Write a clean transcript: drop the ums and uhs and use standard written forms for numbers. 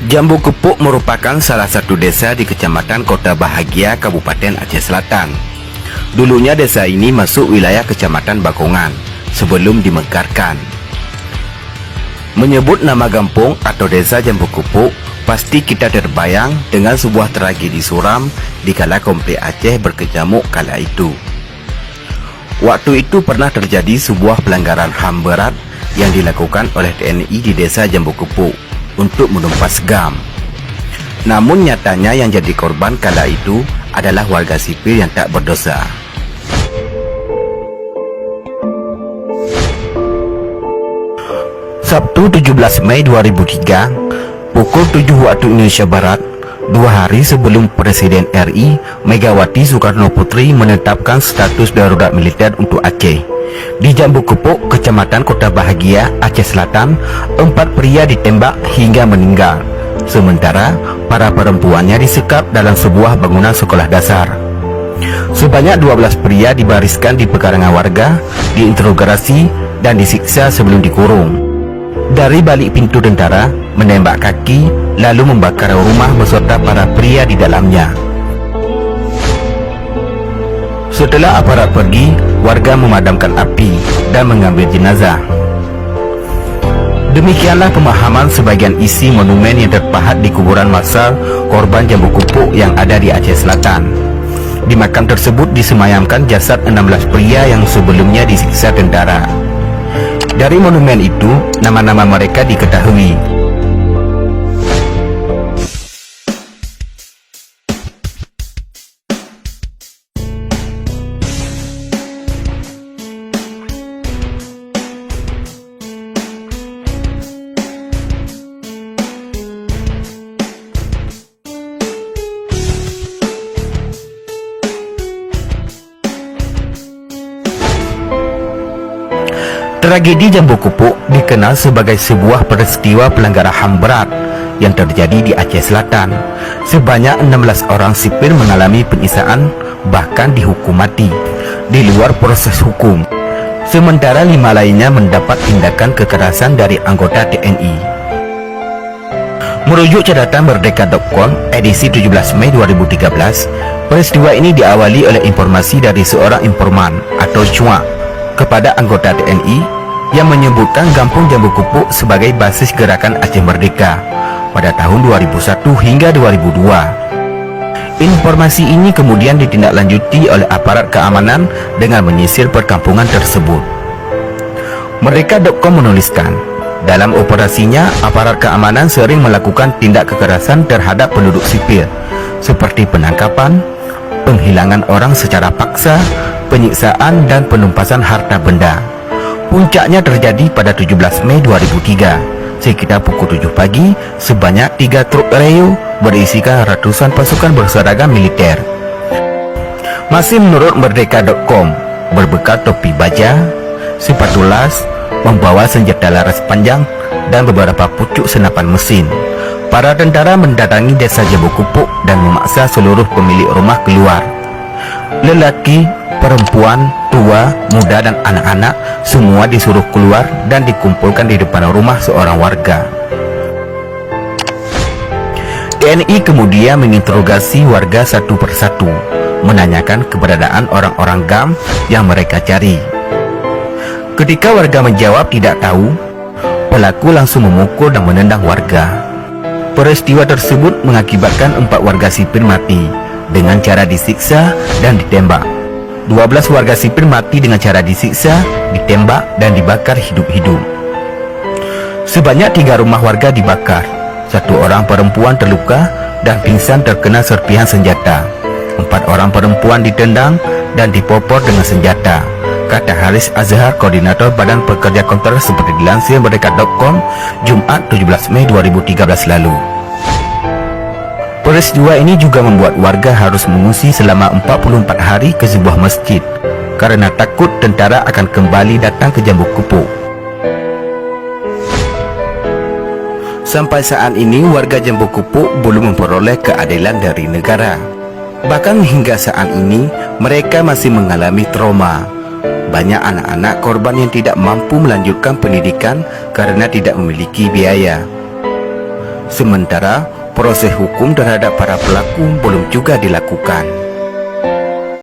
Jambu Kupuk merupakan salah satu desa di Kecamatan Kota Bahagia, Kabupaten Aceh Selatan. Dulunya desa ini masuk wilayah Kecamatan Bakongan sebelum dimekarkan. Menyebut nama kampung atau desa Jambu Kupuk, pasti kita terbayang dengan sebuah tragedi suram di kala konflik Aceh berkecamuk kala itu. Waktu itu pernah terjadi sebuah pelanggaran HAM berat yang dilakukan oleh TNI di desa Jambu Kupuk untuk menumpas GAM. Namun nyatanya yang jadi korban kala itu adalah warga sipil yang tak berdosa. Sabtu 17 Mei 2003, pukul 7 waktu Indonesia Barat, 2 hari sebelum Presiden RI Megawati Soekarno Putri menetapkan status darurat militer untuk Aceh, di Jambu Kupuk, Kecamatan Kota Bahagia, Aceh Selatan, 4 pria ditembak hingga meninggal, sementara para perempuannya disekap dalam sebuah bangunan sekolah dasar. Sebanyak 12 pria dibariskan di pekarangan warga, diinterogasi dan disiksa sebelum dikurung. Dari balik pintu tentara, menembak kaki, lalu membakar rumah beserta para pria di dalamnya. Setelah aparat pergi, warga memadamkan api dan mengambil jenazah. Demikianlah pemahaman sebagian isi monumen yang terpahat di kuburan massal korban Jambu Kupuk yang ada di Aceh Selatan. Di makam tersebut disemayamkan jasad 16 pria yang sebelumnya disiksa tentara. Dari monumen itu, nama-nama mereka diketahui. Tragedi Jambu Kupuk dikenal sebagai sebuah peristiwa pelanggaran HAM berat yang terjadi di Aceh Selatan. Sebanyak 16 orang sipil mengalami penyiksaan, bahkan dihukum mati di luar proses hukum. Sementara 5 lainnya mendapat tindakan kekerasan dari anggota TNI. Merujuk catatan Merdeka.com edisi 17 Mei 2013, peristiwa ini diawali oleh informasi dari seorang informan atau cuak kepada anggota TNI yang menyebutkan kampung Jambu Kupuk sebagai basis gerakan Aceh Merdeka pada tahun 2001 hingga 2002. Informasi ini kemudian ditindaklanjuti oleh aparat keamanan dengan menyisir perkampungan tersebut. Merdeka.com menuliskan, dalam operasinya aparat keamanan sering melakukan tindak kekerasan terhadap penduduk sipil seperti penangkapan, penghilangan orang secara paksa, penyiksaan dan penumpasan harta benda. Puncaknya terjadi pada 17 Mei 2003, sekitar pukul 7 pagi, sebanyak 3 truk reo berisikan ratusan pasukan berseragam militer. Masih menurut Merdeka.com, berbekal topi baja, sepatu las, membawa senjata laras panjang, dan beberapa pucuk senapan mesin, para tentara mendatangi desa Jambu Kupuk dan memaksa seluruh pemilik rumah keluar. Lelaki, perempuan, tua, muda, dan anak-anak semua disuruh keluar dan dikumpulkan di depan rumah seorang warga. TNI kemudian menginterogasi warga satu persatu, menanyakan keberadaan orang-orang GAM yang mereka cari. Ketika warga menjawab tidak tahu, pelaku langsung memukul dan menendang warga. Peristiwa tersebut mengakibatkan 4 warga sipil mati dengan cara disiksa dan ditembak. 12 warga sipil mati dengan cara disiksa, ditembak, dan dibakar hidup-hidup. Sebanyak 3 rumah warga dibakar. 1 orang perempuan terluka dan pingsan terkena serpihan senjata. 4 orang perempuan ditendang dan dipopor dengan senjata, kata Haris Azhar, Koordinator Badan Pekerja Kontrak, seperti dilansir Merdeka.com Jumat 17 Mei 2013 lalu. Peristiwa ini juga membuat warga harus mengungsi selama 44 hari ke sebuah masjid karena takut tentara akan kembali datang ke Jambu Kupuk. Sampai saat ini warga Jambu Kupuk belum memperoleh keadilan dari negara. Bahkan hingga saat ini mereka masih mengalami trauma. Banyak anak-anak korban yang tidak mampu melanjutkan pendidikan karena tidak memiliki biaya. Sementara proses hukum terhadap para pelaku belum juga dilakukan.